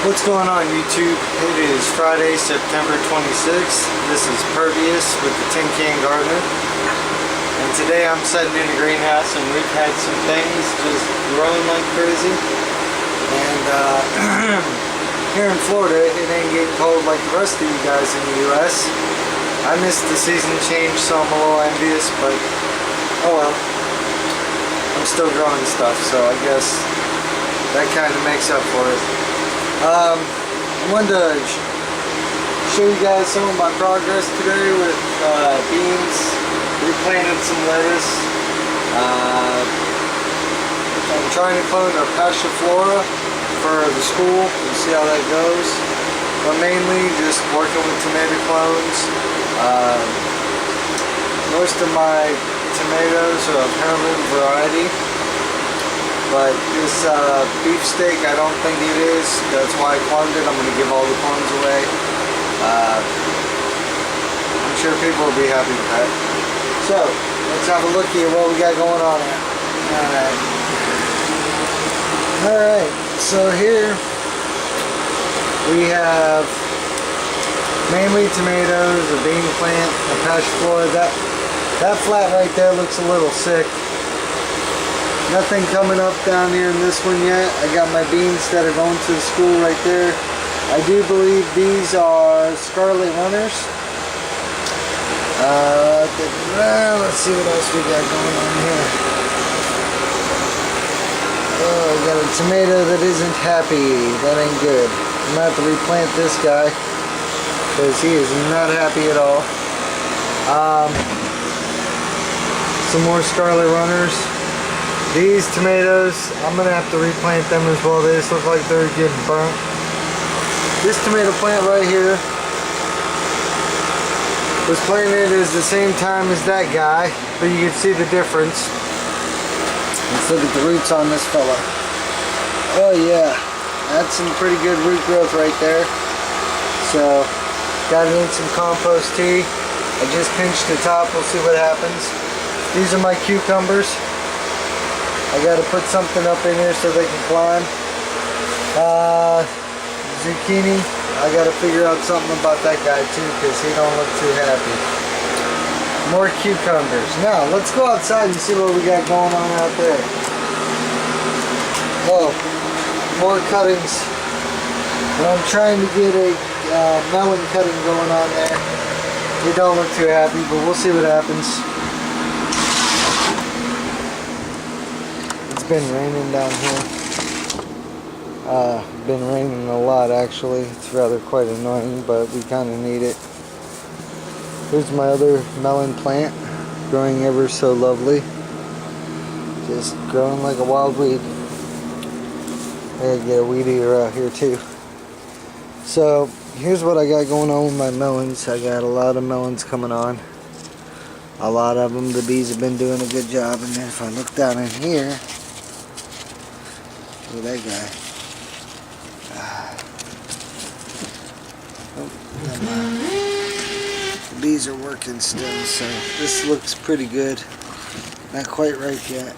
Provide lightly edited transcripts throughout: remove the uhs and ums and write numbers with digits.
What's going on YouTube? It is Friday, September 26th. This is Pervious with the Tin Can Gardener. And today I'm setting in a greenhouse and we've had some things just growing like crazy. And here in Florida it ain't getting cold like the rest of you guys in the US. I missed the season change, so I'm a little envious, but oh well. I'm still growing stuff, so I guess that kind of makes up for it. I wanted to show you guys some of my progress today with beans, replanted some lettuce. I'm trying to clone a passiflora for the school and see how that goes. But mainly just working with tomato clones. Most of my tomatoes are of heirloom variety. But this beefsteak, I don't think it is. That's why I cloned it. I'm going to give all the clones away. I'm sure people will be happy with that. So, let's have a look at what we got going on here. Alright, so here we have mainly tomatoes, a bean plant, a passiflora. That flat right there looks a little sick. Nothing coming up down here in this one yet. I got my beans that are going to the school right there. I do believe these are scarlet runners. Let's see what else we got going on here. Oh, I got a tomato that isn't happy. That ain't good. I'm gonna have to replant this guy because he is not happy at all. Some more scarlet runners. These tomatoes, I'm going to have to replant them as well. They just look like they're getting burnt. This tomato plant right here was planted at the same time as that guy, but you can see the difference. Let's look at the roots on this fella. Oh yeah, that's some pretty good root growth right there. So, got it in some compost tea. I just pinched the top, we'll see what happens. These are my cucumbers. I gotta put something up in here so they can climb. Zucchini, I gotta figure out something about that guy too because he don't look too happy. More cucumbers. Now, let's go outside and see what we got going on out there. Oh, more cuttings. And I'm trying to get a melon cutting going on there. They don't look too happy, but we'll see what happens. It's been raining down here. Been raining a lot actually. It's rather quite annoying, but we kind of need it. Here's my other melon plant, growing ever so lovely. Just growing like a wild weed. I gotta get a weed eater out here too. So here's what I got going on with my melons. I got a lot of melons coming on. A lot of them, the bees have been doing a good job. And then if I look down in here, look at that guy. Oh, the bees are working still, so this looks pretty good. Not quite ripe yet.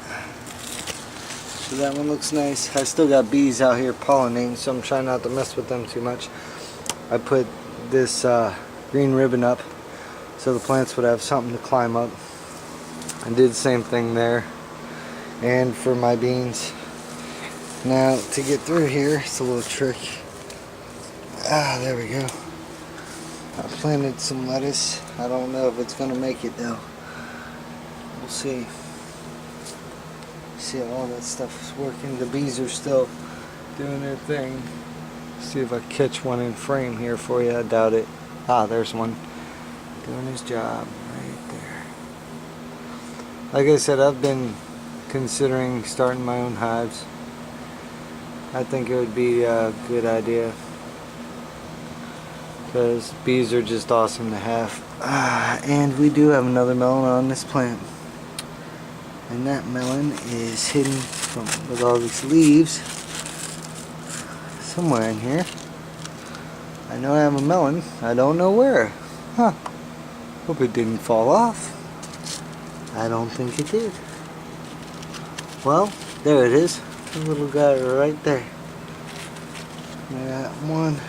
So that one looks nice. I still got bees out here pollinating, so I'm trying not to mess with them too much. I put this green ribbon up so the plants would have something to climb up. I did the same thing there. And for my beans. Now, to get through here, it's a little trick. There we go. I planted some lettuce. I don't know if it's going to make it though. We'll see. See how all that stuff is working. The bees are still doing their thing. See if I catch one in frame here for you. I doubt it. There's one. Doing his job right there. Like I said, I've been considering starting my own hives. I think it would be a good idea because bees are just awesome to have. And we do have another melon on this plant, and that melon is hidden with all these leaves somewhere in here. I know I have a melon. I don't know where. Hope it didn't fall off. I don't think it did. Well, there it is. The little guy right there. I got one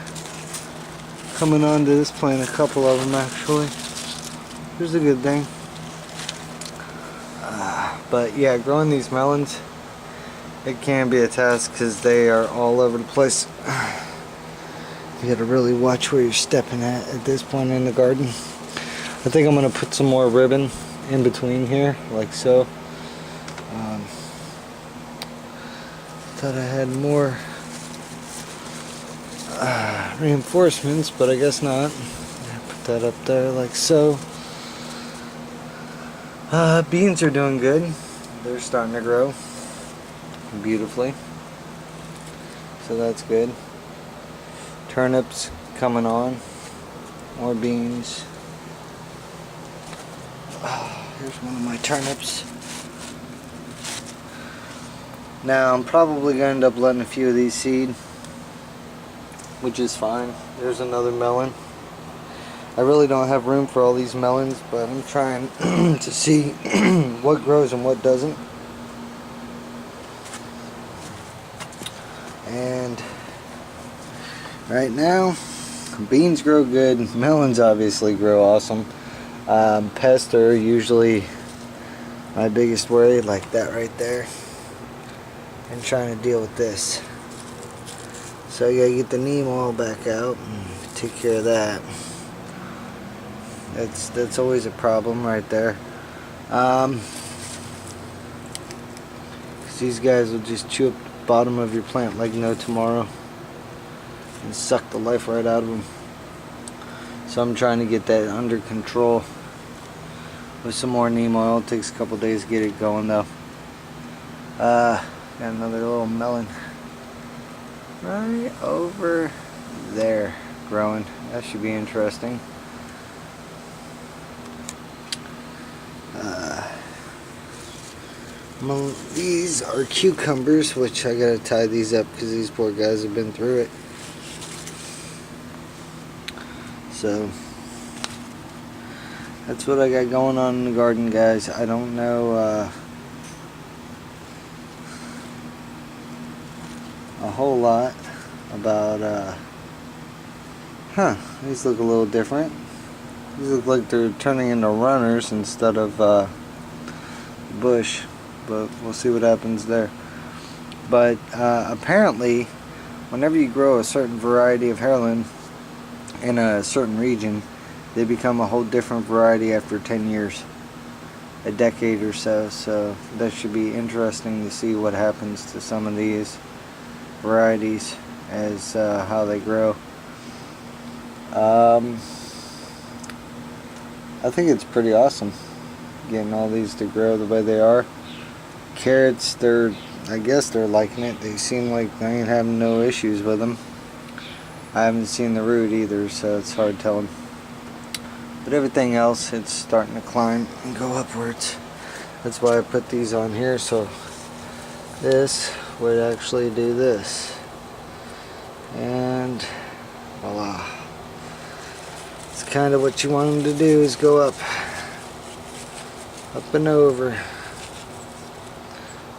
coming onto this plant, a couple of them actually. Here's a good thing. But yeah, growing these melons, it can be a task because they are all over the place. You gotta really watch where you're stepping at this point in the garden. I think I'm gonna put some more ribbon in between here, like so. Thought I had more reinforcements, but I guess not. Put that up there like so. Beans are doing good. They're starting to grow beautifully, so that's good. Turnips coming on. More beans. Here's one of my turnips. Now I'm probably going to end up letting a few of these seed, which is fine. There's another melon. I really don't have room for all these melons, but I'm trying to see what grows and what doesn't. And right now, beans grow good. Melons obviously grow awesome. Pests are usually my biggest worry, like that right there. And trying to deal with this. So you gotta get the neem oil back out and take care of that. That's always a problem right there. 'Cause these guys will just chew up the bottom of your plant like no tomorrow and suck the life right out of them. So I'm trying to get that under control with some more neem oil. It takes a couple days to get it going though. Got another little melon right over there growing. That should be interesting. These are cucumbers, which I gotta tie these up because these poor guys have been through it. So that's what I got going on in the garden, guys. I don't know a whole lot about these look a little different. These look like they're turning into runners instead of bush, but we'll see what happens there. But apparently whenever you grow a certain variety of heirloom in a certain region, they become a whole different variety after 10 years, a decade or so. So that should be interesting to see what happens to some of these varieties as how they grow. I think it's pretty awesome getting all these to grow the way they are. Carrots, I guess they're liking it. They seem like they ain't having no issues with them. I haven't seen the root either, so it's hard telling. But everything else, it's starting to climb and go upwards. That's why I put these on here, so this would actually do this. And voila. It's kind of what you want them to do, is go up and over.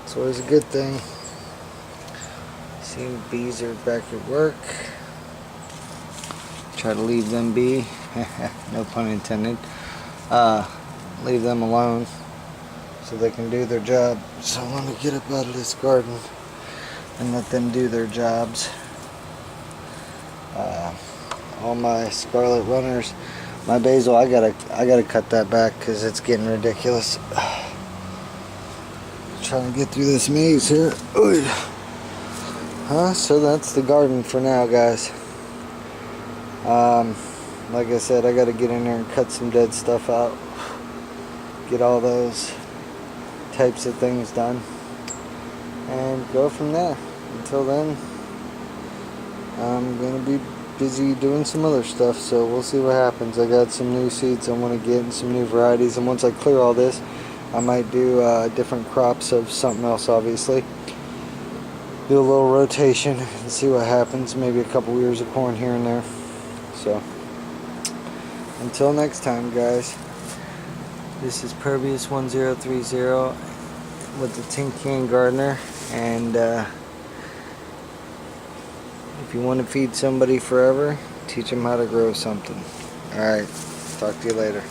It's always a good thing. See, bees are back at work. Try to leave them be. No pun intended. Leave them alone so they can do their job. So let me get up out of this garden and let them do their jobs. All my scarlet runners, my basil, I gotta cut that back because it's getting ridiculous. Trying to get through this maze here. So that's the garden for now, guys. Like I said, I gotta get in there and cut some dead stuff out, get all those types of things done, and go from there. Until then, I'm gonna be busy doing some other stuff, so we'll see what happens. I got some new seeds I want to get and some new varieties, and once I clear all this, I might do different crops of something else, obviously. Do a little rotation and see what happens. Maybe a couple ears of corn here and there. So until next time, guys, this is Pervious 1030 with the TheTinCan Gardener, and If you want to feed somebody forever, teach them how to grow something. Alright, talk to you later.